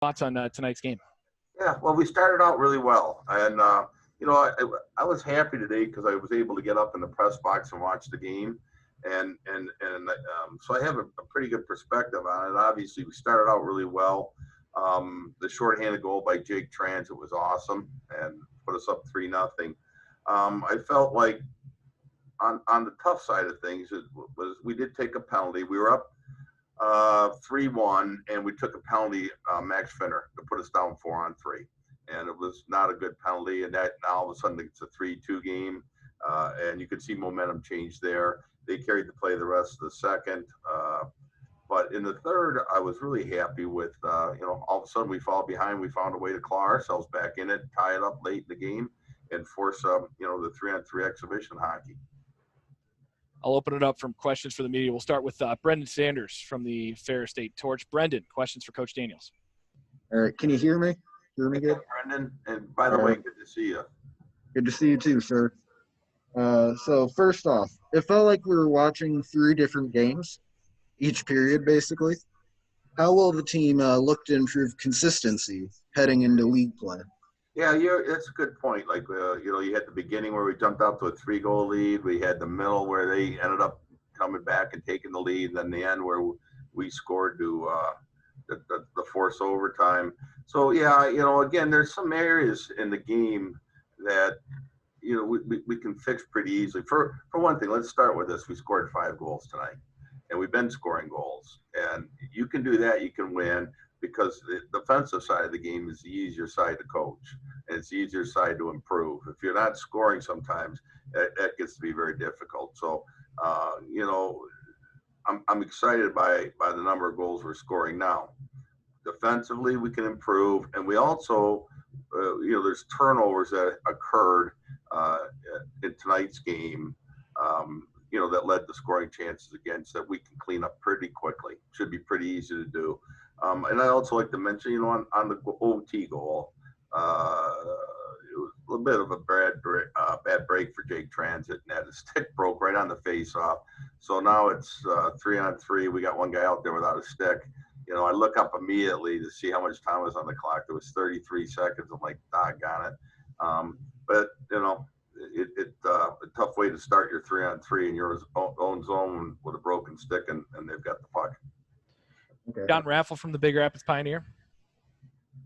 thoughts on tonight's game? Yeah, well, we started out really well, and I was happy today because I was able to get up in the press box and watch the game, and so I have a pretty good perspective on it. Obviously, we started out really well. The shorthanded goal by Jake Transit was awesome and put us up 3-0. I felt like on the tough side of things, it was we did take a penalty. We were up 3-1, and we took a penalty, Max Finner, to put us down 4-on-3, and it was not a good penalty. And that now all of a sudden it's a 3-2 game, and you could see momentum change there. They carried the play the rest of the second, but in the third, I was really happy with all of a sudden we fall behind. We found a way to claw ourselves back in it, tie it up late in the game, and force the 3-on-3 exhibition hockey. I'll open it up from questions for the media. We'll start with Brendan Sanders from the Ferris State Torch. Brendan, questions for Coach Daniels. All right. Can you hear me? Hear me good? Brendan, and by the way, good to see you. Good to see you too, sir. So first off, it felt like we were watching 3 different games, each period basically. How will the team look to improve consistency heading into league play? Yeah, that's a good point. Like, you had the beginning where we jumped out to a 3-goal lead. We had the middle where they ended up coming back and taking the lead. Then the end where we scored to the forced overtime. So, yeah, again, there's some areas in the game that, we can fix pretty easily. For one thing, let's start with this. We scored 5 goals tonight, and we've been scoring goals. And you can do that, you can win, because the defensive side of the game is the easier side to coach, and it's the easier side to improve. If you're not scoring sometimes, that gets to be very difficult. So, I'm excited by the number of goals we're scoring now. Defensively, we can improve, and we also, there's turnovers that occurred in tonight's game, that led to scoring chances against that we can clean up pretty quickly. Should be pretty easy to do. And I also like to mention, on the OT goal, it was a little bit of a bad break for Jake Transit, and that his stick broke right on the face-off. So now it's 3-on-3. We got one guy out there without a stick. I look up immediately to see how much time was on the clock. There was 33 seconds. I'm like, doggone it. But, a tough way to start your 3-on-3 in your own zone with a broken stick, and they've got the puck. Okay. John Raffle from the Big Rapids Pioneer.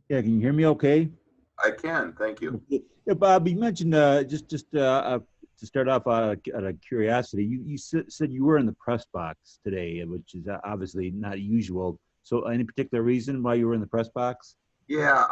Yeah, can you hear me okay? I can, thank you. Yeah, Bob, you mentioned just to start off out of curiosity, you said you were in the press box today, which is obviously not usual. So any particular reason why you were in the press box? Yeah,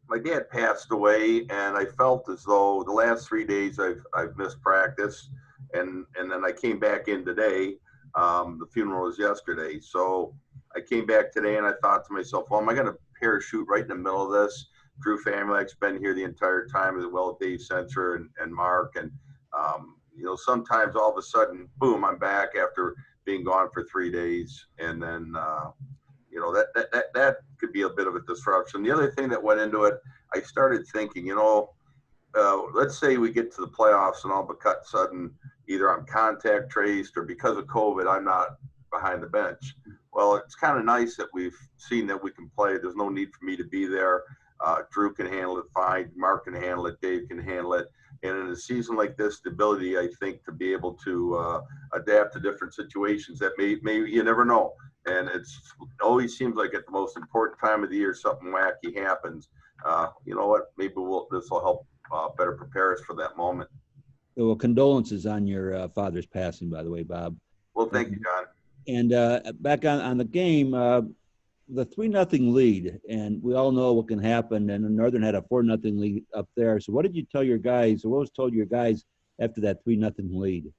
my dad passed away, and I felt as though the last 3 days I've missed practice, and then I came back in today. The funeral was yesterday, so I came back today, and I thought to myself, well, am I going to parachute right in the middle of this? Drew Famulak's been here the entire time, as well as Dave Sensor and Mark, and sometimes all of a sudden, boom, I'm back after being gone for 3 days, and then that could be a bit of a disruption. The other thing that went into it, I started thinking, let's say we get to the playoffs and all of a sudden either I'm contact traced or because of COVID, I'm not behind the bench. Well, it's kind of nice that we've seen that we can play. There's no need for me to be there. Drew can handle it fine. Mark can handle it. Dave can handle it. And in a season like this, the ability, I think, to be able to adapt to different situations that may you never know. And it always seems like at the most important time of the year, something wacky happens. You know what? Maybe this will help better prepare us for that moment. Well, condolences on your father's passing, by the way, Bob. Well, thank you, John. And back on the game, the 3-0 lead, and we all know what can happen. And the Northern had a 4-0 lead up there. So what did you tell your guys, or what was told to your guys after that 3-0 lead?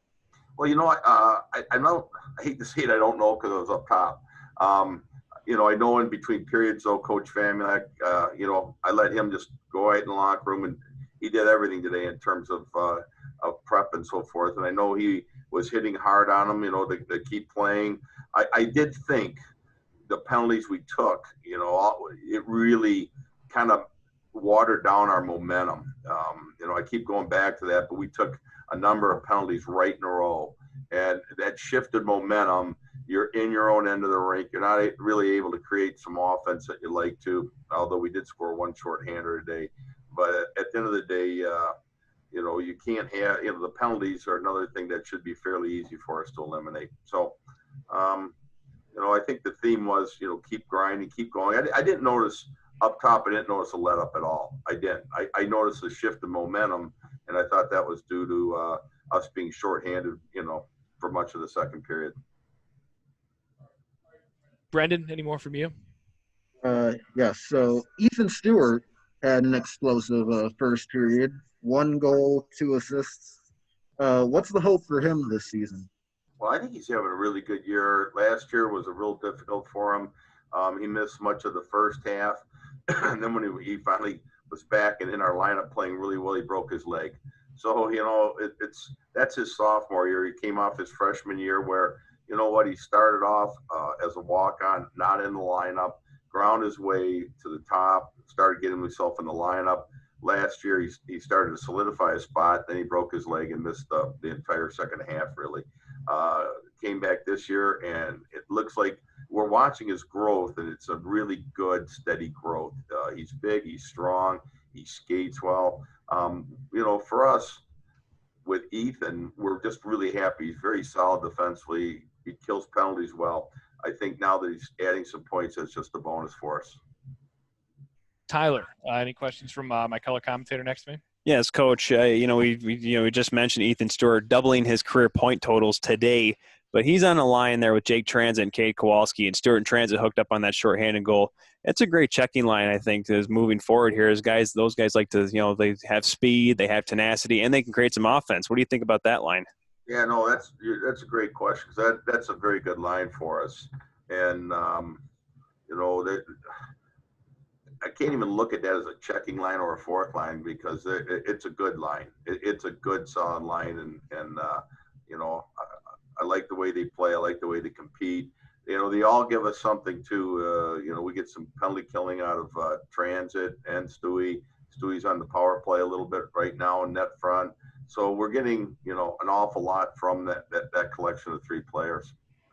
Well, I know, I hate to say it, I don't know because I was up top. I know in between periods, though, Coach Famulak, I let him just go out in the locker room, and he did everything today in terms of prep and so forth. And I know he was hitting hard on them, to keep playing. I did think the penalties we took, it really kind of watered down our momentum. I keep going back to that, but we took a number of penalties right in a row, and that shifted momentum. you're in your own end of the rink. You're not really able to create some offense that you like to, although we did score one shorthander today. But at the end of the day, you know, you can't have, you know, the penalties are another thing that should be fairly easy for us to eliminate. So, you know, I think the theme was, you know, keep grinding, keep going. I didn't notice up top, I didn't notice a let up at all. I didn't. I noticed a shift in momentum, and I thought that was due to us being shorthanded, you know, for much of the second period. Brendan, any more from you? Yes. So Ethan Stewart had an explosive first period. 1 goal, 2 assists. What's the hope for him this season? Well, I think he's having a really good year. Last year was a real difficult for him. He missed much of the first half. And then when he finally was back and in our lineup playing really well, he broke his leg. So, you know, that's his sophomore year. He came off his freshman year where, you know what, he started off as a walk-on, not in the lineup, ground his way to the top, started getting himself in the lineup. Last year, he started to solidify his spot. Then he broke his leg and missed the entire second half, really. Came back this year, and it looks like we're watching his growth, and it's a really good, steady growth. He's big, he's strong, he skates well. You know, for us, with Ethan, we're just really happy. He's very solid defensively. He kills penalties well. I think now that he's adding some points, that's just a bonus for us. Tyler, any questions from my color commentator next to me? Yes, Coach. You know, we just mentioned Ethan Stewart doubling his career point totals today, but he's on a line there with Jake Transit and Cade Kowalski, and Stewart and Transit hooked up on that shorthanded goal. It's a great checking line, I think, is moving forward here. As those guys like to, you know, they have speed, they have tenacity, and they can create some offense. What do you think about that line? Yeah, no, that's a great question, because that's a very good line for us, and you know, I can't even look at that as a checking line or a fourth line, because it's a good line. It's a good, solid line, and you know, I like the way they play. I like the way they compete. You know, they all give us something too. You know, we get some penalty killing out of Transit and Stewie. Stewie's on the power play a little bit right now in net front. So we're getting, you know, an awful lot from that collection of 3 players.